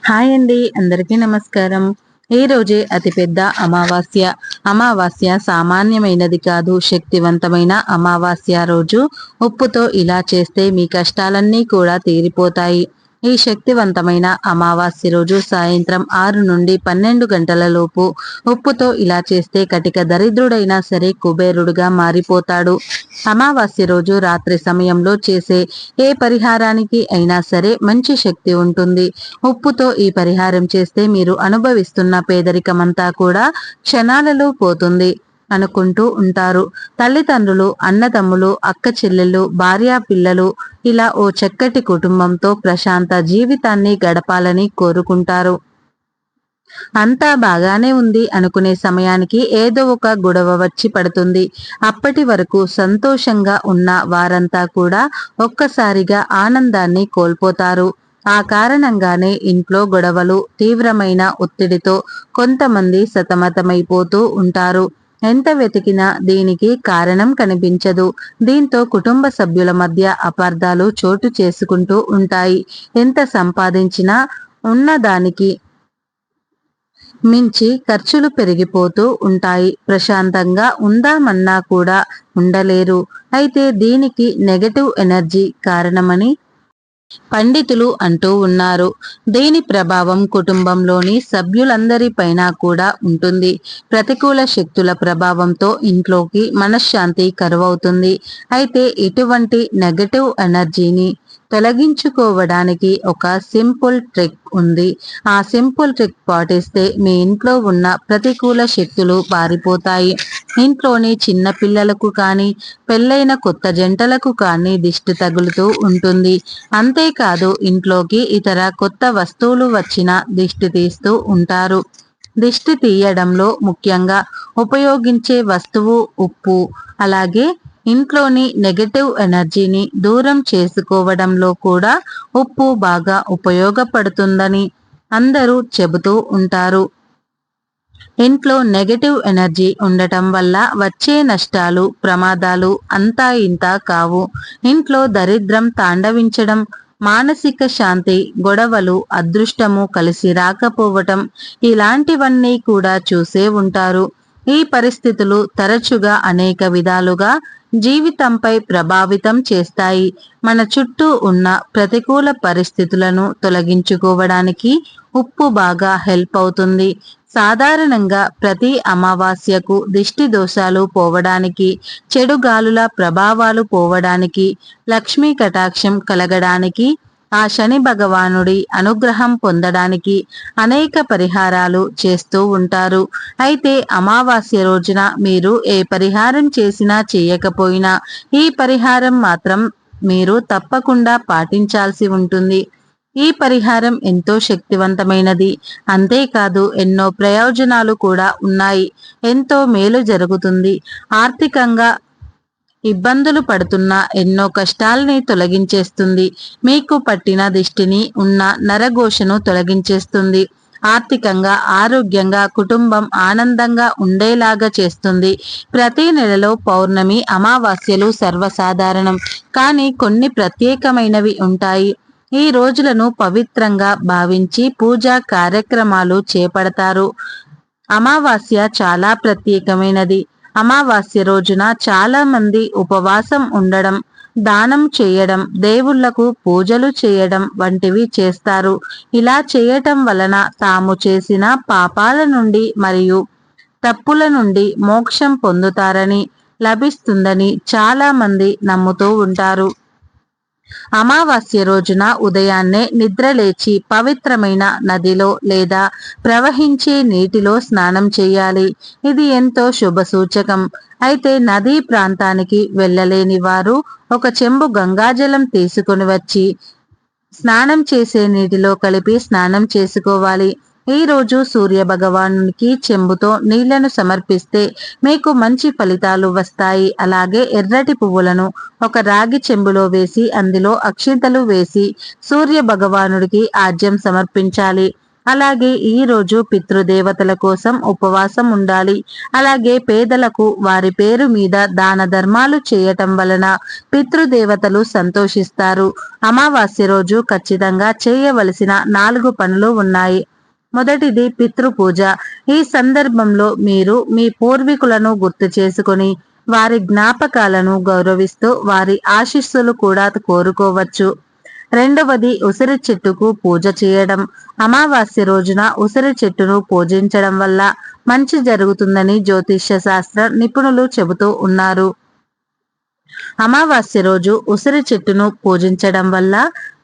Hi అండి, అందరికీ నమస్కారం. ఈ రోజే అతిపెద్ద అమావాస్య. అమావాస్య సామాన్యమైనది కాదు, శక్తివంతమైన అమావాస్య రోజు ఉప్పుతో ఇలా చేస్తే మీ కష్టాలన్నీ కూడా తీరిపోతాయి. ఈ శక్తివంతమైన అమావాస్య రోజు సాయంత్రం 6 నుండి 12 గంటల లోపు ఉప్పుతో ఇలా చేస్తే కటిక దరిద్రుడైనా సరే కుబేరుడుగా మారిపోతాడు. అమావాస్య రోజు రాత్రి సమయంలో చేసే ఏ పరిహారానికి అయినా సరే మంచి శక్తి ఉంటుంది. ఉప్పుతో ఈ పరిహారం చేస్తే మీరు అనుభవిస్తున్న పేదరికమంతా కూడా క్షణాలలో పోతుంది అనుకుంటూ ఉంటారు. తల్లిదండ్రులు, అన్నదమ్ములు, అక్క చెల్లెళ్ళు, భార్యా పిల్లలు ఇలా ఓ చక్కటి కుటుంబంతో ప్రశాంత జీవితాన్ని గడపాలని కోరుకుంటారు. అంతా బాగానే ఉంది అనుకునే సమయానికి ఏదో ఒక గొడవ వచ్చి పడుతుంది. అప్పటి వరకు సంతోషంగా ఉన్న వారంతా కూడా ఒక్కసారిగా ఆనందాన్ని కోల్పోతారు. ఆ కారణంగానే ఇంట్లో గొడవలు, తీవ్రమైన ఒత్తిడితో కొంతమంది సతమతమైపోతూ ఉంటారు. ఎంత వెతికినా దీనికి కారణం కనిపించదు. దీంతో కుటుంబ సభ్యుల మధ్య అపార్థాలు చోటు చేసుకుంటూ ఉంటాయి. ఎంత సంపాదించినా ఉన్నదానికి మించి ఖర్చులు పెరిగిపోతూ ఉంటాయి. ప్రశాంతంగా ఉందామన్నా కూడా ఉండలేరు. అయితే దీనికి నెగటివ్ ఎనర్జీ కారణమని పండితులు అంటూ ఉన్నారు. దీని ప్రభావం కుటుంబంలోని సభ్యులందరిపైన కూడా ఉంటుంది. ప్రతికూల శక్తుల ప్రభావంతో ఇంట్లోకి మనశ్శాంతి కరువవుతుంది. అయితే ఇటువంటి నెగటివ్ ఎనర్జీని తొలగించుకోవడానికి ఒక సింపుల్ ట్రిక్ ఉంది. ఆ సింపుల్ ట్రిక్ పాటిస్తే మీ ఇంట్లో ఉన్న ప్రతికూల శక్తులు పారిపోతాయి. ఇంట్లోని చిన్న పిల్లలకు కానీ, పెళ్ళైన కొత్త జంటలకు కానీ దిష్టి తగులుతూ ఉంటుంది. అంతేకాదు ఇంట్లోకి ఇతర కొత్త వస్తువులు వచ్చిన దిష్టి తీస్తూ ఉంటారు. దిష్టి తీయడంలో ముఖ్యంగా ఉపయోగించే వస్తువు ఉప్పు. అలాగే ఇంట్లోని నెగటివ్ ఎనర్జీని దూరం చేసుకోవడంలో కూడా ఉప్పు బాగా ఉపయోగపడుతుందని అందరూ చెబుతూ ఉంటారు. ఇంట్లో నెగటివ్ ఎనర్జీ ఉండటం వల్ల వచ్చే నష్టాలు, ప్రమాదాలు అంతా ఇంతా కావు. ఇంట్లో దరిద్రం తాండవించడం, మానసిక శాంతి, గొడవలు, అదృష్టము కలిసి రాకపోవటం ఇలాంటివన్నీ కూడా చూసే ఉంటారు. ఈ పరిస్థితులు తరచుగా అనేక విధాలుగా జీవితంపై ప్రభావితం చేస్తాయి. మన చుట్టూ ఉన్న ప్రతికూల పరిస్థితులను తొలగించుకోవడానికి ఉప్పు బాగా హెల్ప్ అవుతుంది. సాధారణంగా ప్రతి అమావాస్యకు దిష్టి దోషాలు పోవడానికి, చెడు గాలుల ప్రభావాలు పోవడానికి, లక్ష్మీ కటాక్షం కలగడానికి, ఆ శని భగవానుడి అనుగ్రహం పొందడానికి అనేక పరిహారాలు చేస్తూ ఉంటారు. అయితే అమావాస్య రోజున మీరు ఏ పరిహారం చేసినా చేయకపోయినా ఈ పరిహారం మాత్రం మీరు తప్పకుండా పాటించాల్సి ఉంటుంది. ఈ పరిహారం ఎంతో శక్తివంతమైనది. అంతేకాదు ఎన్నో ప్రయోజనాలు కూడా ఉన్నాయి. ఎంతో మేలు జరుగుతుంది. ఆర్థికంగా ఇబ్బందులు పడుతున్న ఎన్నో కష్టాల్ని తొలగించేస్తుంది. మీకు పట్టిన దిష్టిని, ఉన్న నరఘోషను తొలగించేస్తుంది. ఆర్థికంగా, ఆరోగ్యంగా కుటుంబం ఆనందంగా ఉండేలాగా చేస్తుంది. ప్రతి నెలలో పౌర్ణమి, అమావాస్యలు సర్వసాధారణం. కానీ కొన్ని ప్రత్యేకమైనవి ఉంటాయి. ఈ రోజులను పవిత్రంగా భావించి పూజా కార్యక్రమాలు చేపడతారు. అమావాస్య చాలా ప్రత్యేకమైనది. అమావాస్య రోజున చాలా మంది ఉపవాసం ఉండడం, దానం చేయడం, దేవుళ్లకు పూజలు చేయడం వంటివి చేస్తారు. ఇలా చేయటం వలన తాము చేసిన పాపాల నుండి మరియు తప్పుల నుండి మోక్షం పొందుతారని, లభిస్తుందని చాలా మంది నమ్ముతూ ఉంటారు. అమావాస్య రోజున ఉదయాన్నే నిద్రలేచి పవిత్రమైన నదిలో లేదా ప్రవహించే నీటిలో స్నానం చేయాలి. ఇది ఎంతో శుభ సూచకం. అయితే నదీ ప్రాంతానికి వెళ్ళలేని వారు ఒక చెంబు గంగాజలం తీసుకుని వచ్చి స్నానం చేసే నీటిలో కలిపి స్నానం చేసుకోవాలి. ఈ రోజు సూర్య భగవానునికి చెంబుతో నీళ్లను సమర్పిస్తే మీకు మంచి ఫలితాలు వస్తాయి. అలాగే ఎర్రటి పువ్వులను ఒక రాగి చెంబులో వేసి అందులో అక్షింతలు వేసి సూర్య భగవానుడికి ఆజ్యం సమర్పించాలి. అలాగే ఈ రోజు పితృదేవతల కోసం ఉపవాసం ఉండాలి. అలాగే పేదలకు వారి పేరు మీద దాన ధర్మాలు చేయటం వలన పితృదేవతలు సంతోషిస్తారు. అమావాస్య రోజు ఖచ్చితంగా చేయవలసిన 4 పనులు ఉన్నాయి. మొదటిది పితృపూజ. ఈ సందర్భంలో మీరు మీ పూర్వీకులను గుర్తు చేసుకొని వారి జ్ఞాపకాలను గౌరవిస్తూ వారి ఆశీస్సులు కూడా కోరుకోవచ్చు. రెండవది ఉసిరి చెట్టుకు పూజ చేయడం. అమావాస్య రోజున ఉసిరి చెట్టును పూజించడం వల్ల మంచి జరుగుతుందని జ్యోతిష్య శాస్త్ర నిపుణులు చెబుతూ ఉన్నారు. అమావాస్య రోజు ఉసిరి చెట్టును పూజించడం వల్ల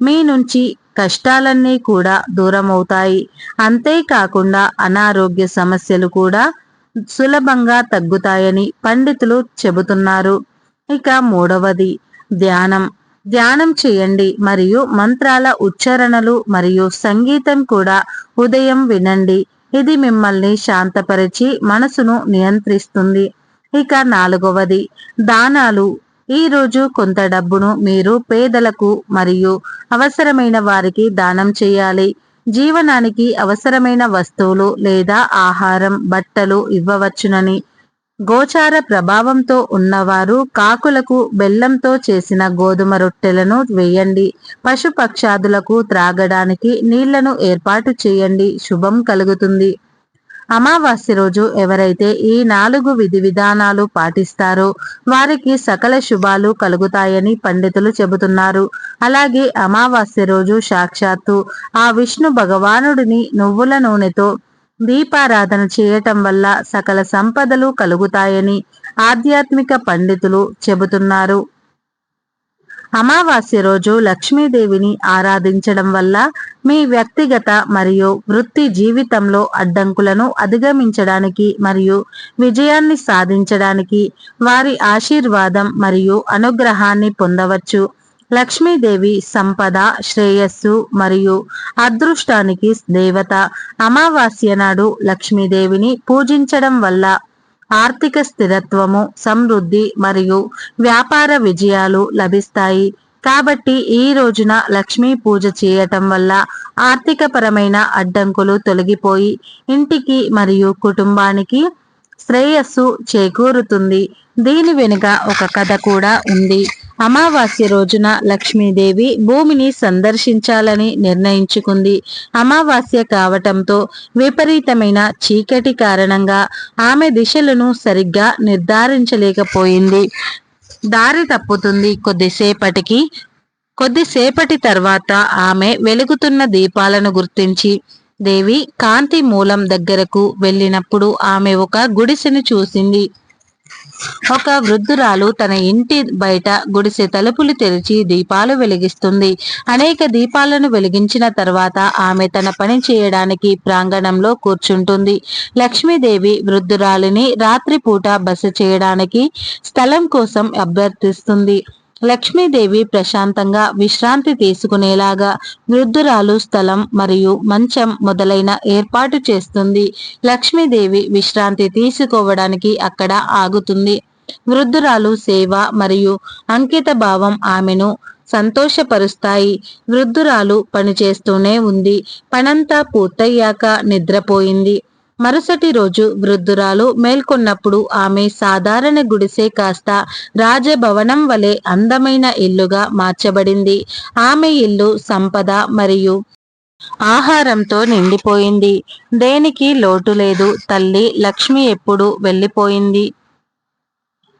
మీ నుంచి కష్టాలన్నీ కూడా దూరమవుతాయి. అంతేకాకుండా అనారోగ్య సమస్యలు కూడా సులభంగా తగ్గుతాయని పండితులు చెబుతున్నారు. ఇక మూడవది ధ్యానం. ధ్యానం చేయండి మరియు మంత్రాల ఉచ్చారణలు మరియు సంగీతం కూడా ఉదయం వినండి. ఇది మిమ్మల్ని శాంతపరిచి మనసును నియంత్రిస్తుంది. ఇక నాలుగవది దానాలు. ఈ రోజు కొంత డబ్బును మీరు పేదలకు మరియు అవసరమైన వారికి దానం చేయాలి. జీవనానికి అవసరమైన వస్తువులు లేదా ఆహారం, బట్టలు ఇవ్వవచ్చునని. గోచార ప్రభావంతో ఉన్నవారు కాకులకు బెల్లంతో చేసిన గోధుమ రొట్టెలను వేయండి. పశుపక్షాదులకు త్రాగడానికి నీళ్లను ఏర్పాటు చేయండి. శుభం కలుగుతుంది. అమావాస్య రోజు ఎవరైతే ఈ 4 విధి విధానాలు పాటిస్తారో వారికి సకల శుభాలు కలుగుతాయని పండితులు చెబుతున్నారు. అలాగే అమావాస్య రోజు సాక్షాత్తు ఆ విష్ణు భగవానుడిని నువ్వుల నూనెతో దీపారాధన చేయటం వల్ల సకల సంపదలు కలుగుతాయని ఆధ్యాత్మిక పండితులు చెబుతున్నారు. అమావాస్య రోజు లక్ష్మీదేవిని ఆరాధించడం వల్ల మీ వ్యక్తిగత మరియు వృత్తి జీవితంలో అడ్డంకులను అధిగమించడానికి మరియు విజయాన్ని సాధించడానికి వారి ఆశీర్వాదం మరియు అనుగ్రహాన్ని పొందవచ్చు. లక్ష్మీదేవి సంపద, శ్రేయస్సు మరియు అదృష్టానికి దేవత. అమావాస్య నాడు లక్ష్మీదేవిని పూజించడం వల్ల ఆర్థిక స్థిరత్వము, సమృద్ధి మరియు వ్యాపార విజయాలు లభిస్తాయి. కాబట్టి ఈ రోజున లక్ష్మీ పూజ చేయటం వల్ల ఆర్థిక పరమైన అడ్డంకులు తొలగిపోయి ఇంటికి మరియు కుటుంబానికి శ్రేయస్సు చేకూరుతుంది. దీని వెనుక ఒక కథ కూడా ఉంది. అమావాస్య రోజున లక్ష్మీదేవి భూమిని సందర్శించాలని నిర్ణయించుకుంది. అమావాస్య కావటంతో విపరీతమైన చీకటి కారణంగా ఆమె దిశలను సరిగ్గా నిర్ధారించలేకపోయింది. దారి తప్పుతుంది. కొద్దిసేపటి తర్వాత ఆమె వెలుగుతున్న దీపాలను గుర్తించి దేవి కాంతి మూలం దగ్గరకు వెళ్ళినప్పుడు ఆమె ఒక గుడిసెను చూసింది. ఒక వృద్ధురాలు తన ఇంటి బయట గుడిసె తలుపులు తెరిచి దీపాలు వెలిగిస్తుంది. అనేక దీపాలను వెలిగించిన తర్వాత ఆమె తన పని చేయడానికి ప్రాంగణంలో కూర్చుంటుంది. లక్ష్మీదేవి వృద్ధురాలిని రాత్రిపూట బస చేయడానికి స్థలం కోసం అభ్యర్థిస్తుంది. లక్ష్మీదేవి ప్రశాంతంగా విశ్రాంతి తీసుకునేలాగా వృద్ధురాలు స్థలం మరియు మంచం మొదలైన ఏర్పాటు చేస్తుంది. లక్ష్మీదేవి విశ్రాంతి తీసుకోవడానికి అక్కడ ఆగుతుంది. వృద్ధురాలు సేవ మరియు అంకిత భావం ఆమెను సంతోషపరుస్తాయి. వృద్ధురాలు పనిచేస్తూనే ఉంది. పనంతా పూర్తయ్యాక నిద్రపోయింది. మరుసటి రోజు వృద్ధురాలు మేల్కొన్నప్పుడు ఆమె సాధారణ గుడిసె కాస్త రాజభవనం వలె అందమైన ఇల్లుగా మార్చబడింది. ఆమె ఇల్లు సంపద మరియు ఆహారంతో నిండిపోయింది. దేనికి లోటు లేదు. తల్లి లక్ష్మి ఎప్పుడు వెళ్ళిపోయింది.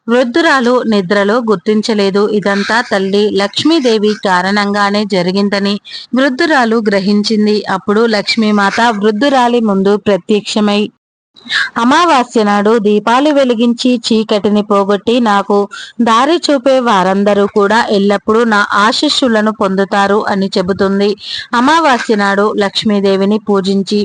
వృద్ధురాలు నిద్రలో గుర్తించలేదు. ఇదంతా తల్లి లక్ష్మీదేవి కారణంగానే జరిగిందని వృద్ధురాలు గ్రహించింది. అప్పుడు లక్ష్మీమాత వృద్ధురాలి ముందు ప్రత్యక్షమై అమావాస్య నాడు దీపాలు వెలిగించి చీకటిని పోగొట్టి నాకు దారి చూపే వారందరూ కూడా ఎల్లప్పుడూ నా ఆశీస్సులను పొందుతారు అని చెబుతుంది. అమావాస్య నాడు లక్ష్మీదేవిని పూజించి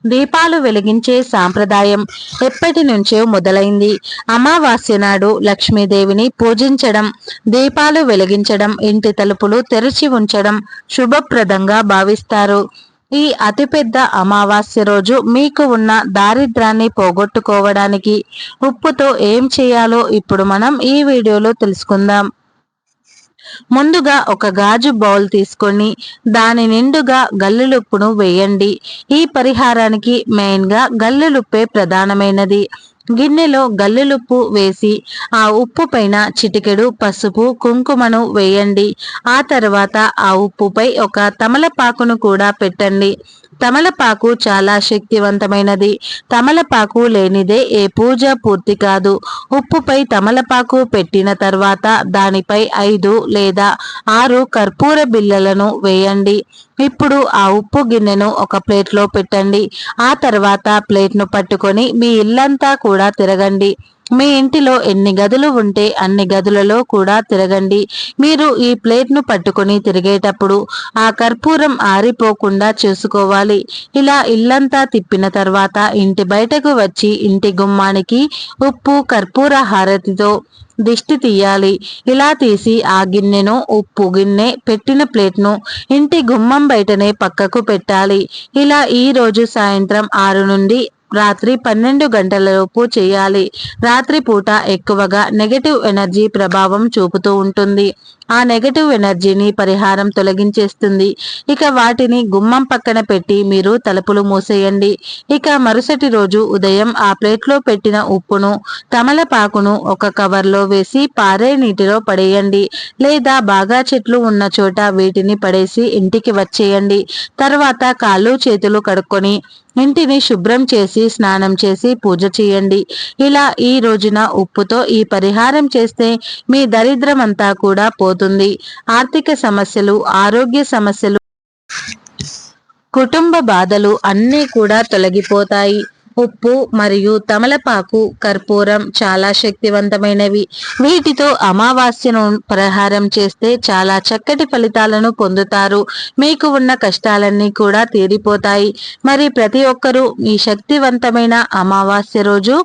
దీపాలు వెలిగించే సాంప్రదాయం ఎప్పటి నుంచో మొదలైంది. అమావాస్య నాడు లక్ష్మీదేవిని పూజించడం, దీపాలు వెలిగించడం, ఇంటి తలుపులు తెరిచి ఉంచడం శుభప్రదంగా భావిస్తారు. ఈ అతిపెద్ద అమావాస్య రోజు మీకు ఉన్న దారిద్రాన్ని పోగొట్టుకోవడానికి ఉప్పుతో ఏం చేయాలో ఇప్పుడు మనం ఈ వీడియోలో తెలుసుకుందాం. ముందుగా ఒక గాజు బౌల్ తీసుకొని దాని నిండుగా గల్లులుప్పును వేయండి. ఈ పరిహారానికి మెయిన్గా గల్లులుప్పే ప్రధానమైనది. గిన్నెలో గల్లులుప్పు వేసి ఆ ఉప్పు పైన చిటికెడు పసుపు కుంకుమను వేయండి. ఆ తర్వాత ఆ ఉప్పుపై ఒక తమలపాకును కూడా పెట్టండి. తమలపాకు చాలా శక్తివంతమైనది. తమలపాకు లేనిదే ఏ పూజ పూర్తి కాదు. ఉప్పుపై తమలపాకు పెట్టిన తర్వాత దానిపై 5 లేదా 6 కర్పూర బిళ్ళలను వేయండి. ఇప్పుడు ఆ ఉప్పు గిన్నెను ఒక ప్లేట్లో పెట్టండి. ఆ తర్వాత ప్లేట్ను పట్టుకొని మీ ఇల్లంతా కూడా తిరగండి. మీ ఇంటిలో ఎన్ని గదులు ఉంటే అన్ని గదులలో కూడా తిరగండి. మీరు ఈ ప్లేట్ను పట్టుకొని తిరిగేటప్పుడు ఆ కర్పూరం ఆరిపోకుండా చూసుకోవాలి. ఇలా ఇల్లంతా తిప్పిన తర్వాత ఇంటి బయటకు వచ్చి ఇంటి గుమ్మానికి ఉప్పు కర్పూర హారతితో దిష్టి తీయాలి. ఇలా తీసి ఆ గిన్నెను ఉప్పు గిన్నె పెట్టిన ప్లేట్ను ఇంటి గుమ్మం బయటనే పక్కకు పెట్టాలి. ఇలా ఈ రోజు సాయంత్రం 6 నుండి రాత్రి 12 గంటలలోపు చేయాలి. రాత్రి పూట ఎక్కువగా నెగటివ్ ఎనర్జీ ప్రభావం చూపుతూ ఉంటుంది. ఆ నెగటివ్ ఎనర్జీని పరిహారం తొలగించేస్తుంది. ఇక వాటిని గుమ్మం పక్కన పెట్టి మీరు తలుపులు మూసేయండి. ఇక మరుసటి రోజు ఉదయం ఆ ప్లేట్లో పెట్టిన ఉప్పును తమలపాకును ఒక కవర్లో వేసి పారే నీటిలో పడేయండి. లేదా బాగా చెట్లు ఉన్న చోట వీటిని పడేసి ఇంటికి వచ్చేయండి. తర్వాత కాళ్ళు చేతులు కడుక్కొని ఇంటిని శుభ్రం చేసి స్నానం చేసి పూజ చేయండి. ఇలా ఈ రోజున ఉప్పుతో ఈ పరిహారం చేస్తే మీ దరిద్రం అంతా కూడా పోతుంది. ఆర్థిక సమస్యలు, ఆరోగ్య సమస్యలు, కుటుంబ బాధలు అన్నీ కూడా తొలగిపోతాయి. ఉప్పు మరియు తమలపాకు కర్పూరం చాలా శక్తివంతమైనవి. వీటితో అమావాస్యను పరిహారం చేస్తే చాలా చక్కటి ఫలితాలను పొందుతారు. మీకు ఉన్న కష్టాలన్నీ కూడా తీరిపోతాయి. మరి ప్రతి ఒక్కరూ ఈ శక్తివంతమైన అమావాస్య రోజు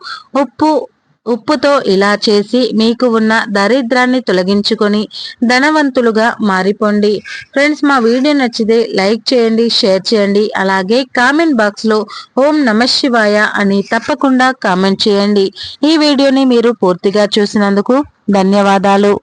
ఉప్పుతో ఇలా చేసి మీకు ఉన్న దరిద్రాన్ని తొలగించుకొని ధనవంతులుగా మారిపోండి. ఫ్రెండ్స్, మా వీడియో నచ్చితే లైక్ చేయండి, షేర్ చేయండి. అలాగే కామెంట్ బాక్స్లో ఓం నమః శివాయ అని తప్పకుండా కామెంట్ చేయండి. ఈ వీడియోని మీరు పూర్తిగా చూసినందుకు ధన్యవాదాలు.